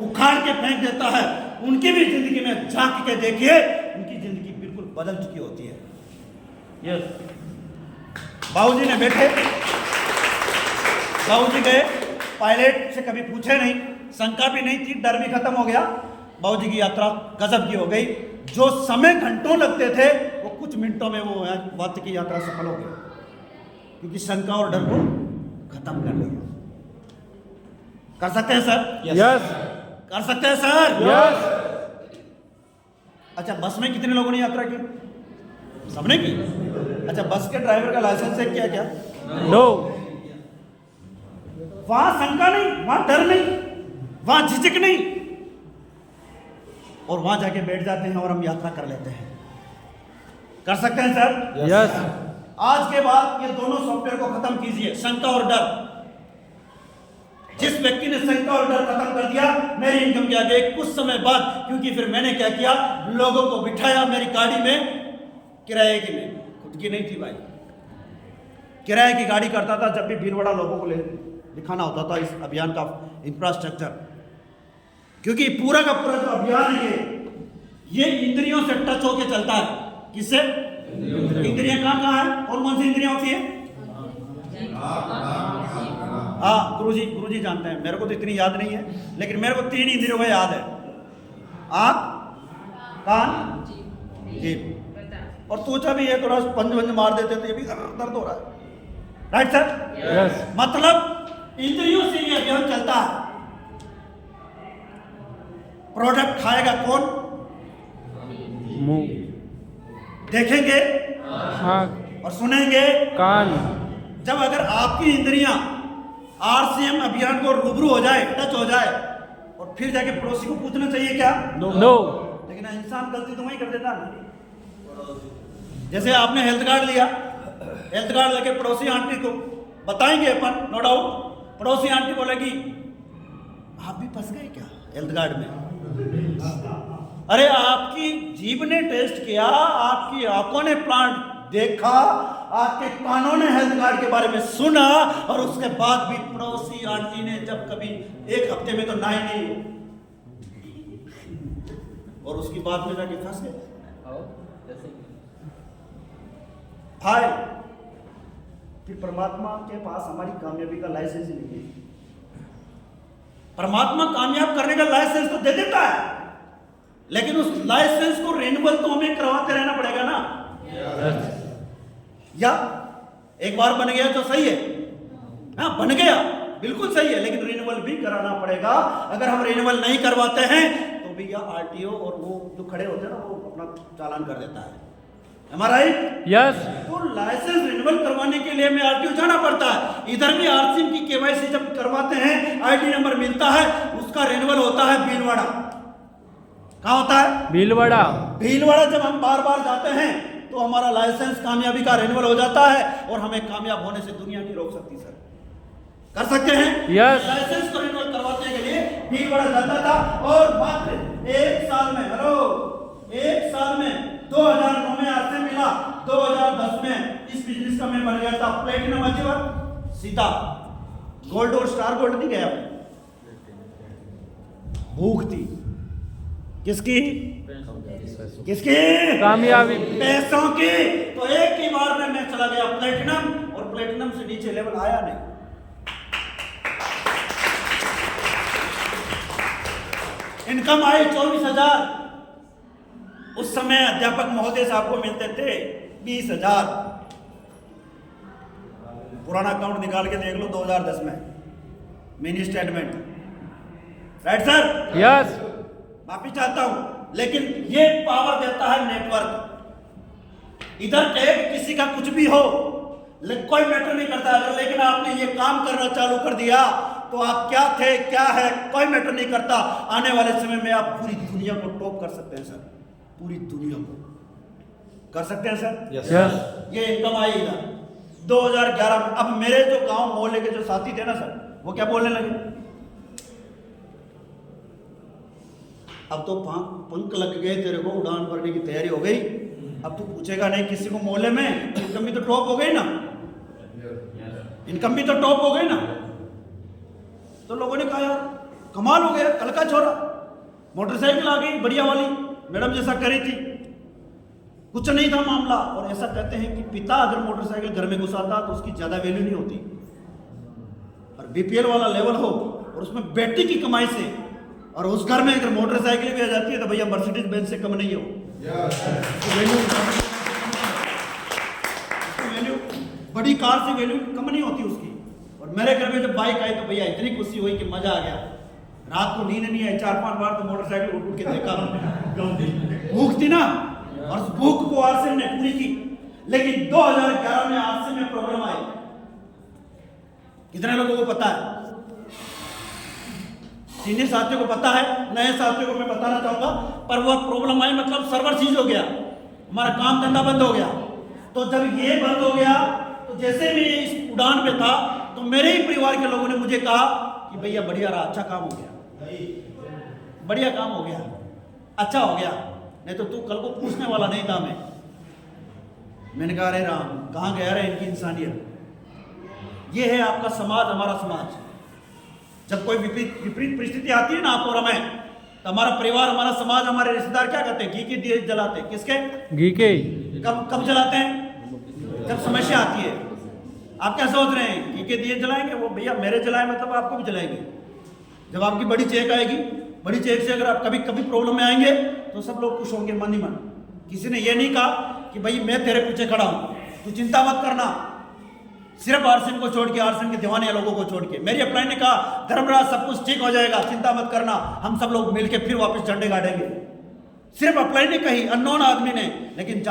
उखाड़ के फेंक देता है, उनकी भी जिंदगी में झांक के देखिए, उनकी जिंदगी बिल्कुल बदल चुकी होती है। बाबूजी ने बैठे, बाबूजी गए, पायलट से कभी पूछे नहीं, शंका भी नहीं थी, डर भी खत्म हो गया। बाबूजी की यात्रा गजब की हो गई। जो समय घंटों लगते थे वो कुछ मिनटों में वो वक्त की यात्रा सफल हो गई, क्योंकि शंका और डर को खत्म कर लिया। कर सकते हैं सर? यस। कर सकते हैं सर? यस। अच्छा, बस में कितने लोगों ने यात्रा की? सबने की। अच्छा, बस के ड्राइवर का लाइसेंस है क्या? क्या नो। वहां शंका नहीं, वहां डर नहीं, वहां झिझक नहीं, और वहां जाके बैठ जाते हैं और हम यात्रा कर लेते हैं। कर सकते हैं सर? यस। आज के बाद ये दोनों सॉफ्टवेयर को खत्म कीजिए, शंका और डर। जिस व्यक्ति ने शंका और डर खत्म कर दिया, मेरी इनकम के आगे कुछ समय बाद, क्योंकि फिर मैंने क्या किया, लोगों को बिठाया मेरी गाड़ी में, किराए की में, खुद की नहीं थी भाई, किराए की गाड़ी करता था। जब भी भीलवाड़ा लोगों को दिखाना होता था इस अभियान का इंफ्रास्ट्रक्चर, क्योंकि पूरा का पूरा जो अभियान है ये इंद्रियों से टच होके चलता है। किससे? इंद्रियां कहाँ कहाँ है? कौन कौन सी इंद्रियां होती है? हाँ, गुरुजी जानते हैं, मेरे को तो इतनी याद नहीं है, लेकिन मेरे को 3 इंद्रियों का याद है। आँख, कान, जीभ, और त्वचा भी है। थोड़ा पंज मार देते तो ये भी दर्द हो रहा है। Right sir? यस। मतलब इंद्रियों से ये अभियान चलता है। प्रोडक्ट खाएगा कौन? मुंह, देखेंगे आँख, और सुनेंगे कान। जब अगर आपकी इंद्रियां आरसीएम अभियान को रूबरू हो जाए, टच हो जाए, और फिर जाके पड़ोसी को पूछना चाहिए क्या? नो। लेकिन इंसान गलती तो वही कर देता ना। जैसे आपने हेल्थ कार्ड लिया, हेल्थ कार्ड लेके पड़ोसी आंटी को बताएंगे अपन, नो डाउट। पड़ोसी आंटी बोलेगी आप भी फंस गए क्या हेल्थ कार्ड में? अरे आपकी जीभ ने टेस्ट किया, आपकी आंखों ने प्लांट देखा, आपके कानों ने हेल्थ कार्ड के बारे में सुना, और उसके बाद भी पड़ोसी आंटी ने जब कभी 1 हफ्ते में तो नहाई नहीं हो, और उसकी बात में जाके फंस गए। हाय, फिर परमात्मा के पास हमारी कामयाबी का लाइसेंस ही नहीं है। परमात्मा कामयाब करने का लाइसेंस तो दे देता है, लेकिन उस लाइसेंस को रिन्यूअल तो हमें करवाते रहना पड़ेगा ना। या एक बार बन गया तो सही है, हाँ बन गया बिल्कुल सही है, लेकिन रिन्यूअल भी कराना पड़ेगा। अगर हम रिन्यूअल नहीं करवाते हैं तो भैया आरटीओ और वो जो खड़े होते हैं ना, वो अपना चालान कर देता है। हमारा यस। तो लाइसेंस रिन्यूअल करवाने के लिए हमें आरटीओ जाना पड़ता है। इधर भी आरसीएम की केवाईसी जब करवाते हैं, आईडी नंबर मिलता है, उसका रिन्यूअल होता है भीलवाड़ा। कहाँ होता है? भीलवाड़ा। भीलवाड़ा जब हम बार बार जाते हैं तो हमारा लाइसेंस कामयाबी का रिन्यूअल हो जाता है, और हमें कामयाब होने से दुनिया नहीं रोक सकती। सर कर सकते हैं? यस। लाइसेंस को रिन्यूअल करवाने के लिए भीलवाड़ा जाता था, और मात्र 1 साल में, हेलो, 1 साल में 2009 में आरसे मिला, 2010 में इस बिजनेस का मैं बन गया था प्लेटिनम अचीवर, सीधा गोल्ड और स्टार गोल्ड नहीं गया। भूख थी किसकी? किसकी? कामयाबी। पैसों की। तो एक ही बार में मैं चला गया प्लेटिनम, और प्लेटिनम से नीचे लेवल आया नहीं। इनकम आई 24,000। उस समय अध्यापक महोदय साहब को मिलते थे 20,000। पुराना अकाउंट निकाल के देख लो 2010 में mini statement. Right sir? Yes. माफी चाहता हूं, लेकिन ये पावर देता है नेटवर्क। इधर टेक किसी का कुछ भी हो, कोई मैटर नहीं करता। अगर लेकिन आपने ये काम करना चालू कर दिया तो आप क्या थे क्या है कोई मैटर नहीं करता। आने वाले समय में आप पूरी दुनिया को टॉप कर सकते हैं सर, पूरी दुनिया को कर सकते हैं सर। यस। ये इनकम आई इधर 2011 में। अब मेरे जो गांव मोहल्ले के जो साथी थे ना सर, वो क्या बोलने लगे, अब तो पंख लग गए तेरे को, उड़ान भरने की तैयारी हो गई, अब तू पूछेगा नहीं किसी को मोहल्ले में, इनकम भी तो टॉप हो गई ना, इनकम भी तो टॉप हो गई ना। तो लोगों ने कहा यार कमाल हो गया, कल का छोरा मोटरसाइकिल आ गई बढ़िया वाली, मैडम जैसा करी थी, कुछ नहीं था मामला। और ऐसा कहते हैं कि पिता अगर मोटरसाइकिल घर में घुसाता तो उसकी ज्यादा वैल्यू नहीं होती, और बीपीएल वाला लेवल हो और उसमें बेटी की कमाई से और उस घर में अगर मोटरसाइकिल भी आ जाती है तो भैया मर्सिडीज बेंज से कम नहीं हो। वैल्यू बड़ी कार से वैल्यू कम नहीं होती उसकी। और मेरे घर में जब बाइक आई तो भैया इतनी खुशी हुई कि मजा आ गया, रात को नींद नहीं आई, 4-5 बार तो मोटरसाइकिल उठ के देखा, भूख थी ना, और उस भूख को आरसीएम ने पूरी की। लेकिन 2011 में आरसीएम में प्रॉब्लम आई, कितने लोगों को पता है? सीनियर साथियों को पता है, नए साथियों को मैं बताना चाहूंगा। पर वह प्रॉब्लम आई मतलब सर्वर सीज हो गया, हमारा काम धंधा बंद हो गया। तो जब ये बंद हो गया तो जैसे मैं इस उड़ान पे था तो मेरे ही परिवार के लोगों ने मुझे कहा कि भैया बढ़िया रहा, अच्छा काम हो गया, बढ़िया काम हो गया, अच्छा हो गया, नहीं तो तू कल को पूछने वाला नहीं था। मैंने कहा अरे राम, कहाँ गया रे इनकी इंसानियत। ये है आपका समाज, हमारा समाज। जब कोई विपरीत परिस्थिति आती है ना आप और हमें, तो हमारा परिवार, हमारा समाज, हमारे रिश्तेदार क्या करते हैं? घी के दिए जलाते हैं। किसके? घी के। कब जलाते हैं? जब समस्या आती है। आप क्या सोच रहे हैं? घी के दिए जलाएंगे? वो भैया मेरे जलाए मतलब आपको भी जलाएंगे। जब आपकी बड़ी चेक आएगी, बड़ी चेक से अगर आप कभी प्रॉब्लम में आएंगे तो सब लोग खुश होंगे मन ही मन। किसी ने ये नहीं कहा कि भाई मैं तेरे पीछे खड़ा हूं, तू चिंता मत करना। सिर्फ आरसीएम को छोड़ के, आरसीएम के दीवाने लोगों को छोड़ के, मेरी अपलाइन ने कहा धर्मराज सब कुछ ठीक हो जाएगा, चिंता मत करना, हम सब लोग मिलके फिर वापस झंडे गाड़ेंगे। सिर्फ अपलाइन ने कही, अननोन आदमी ने, लेकिन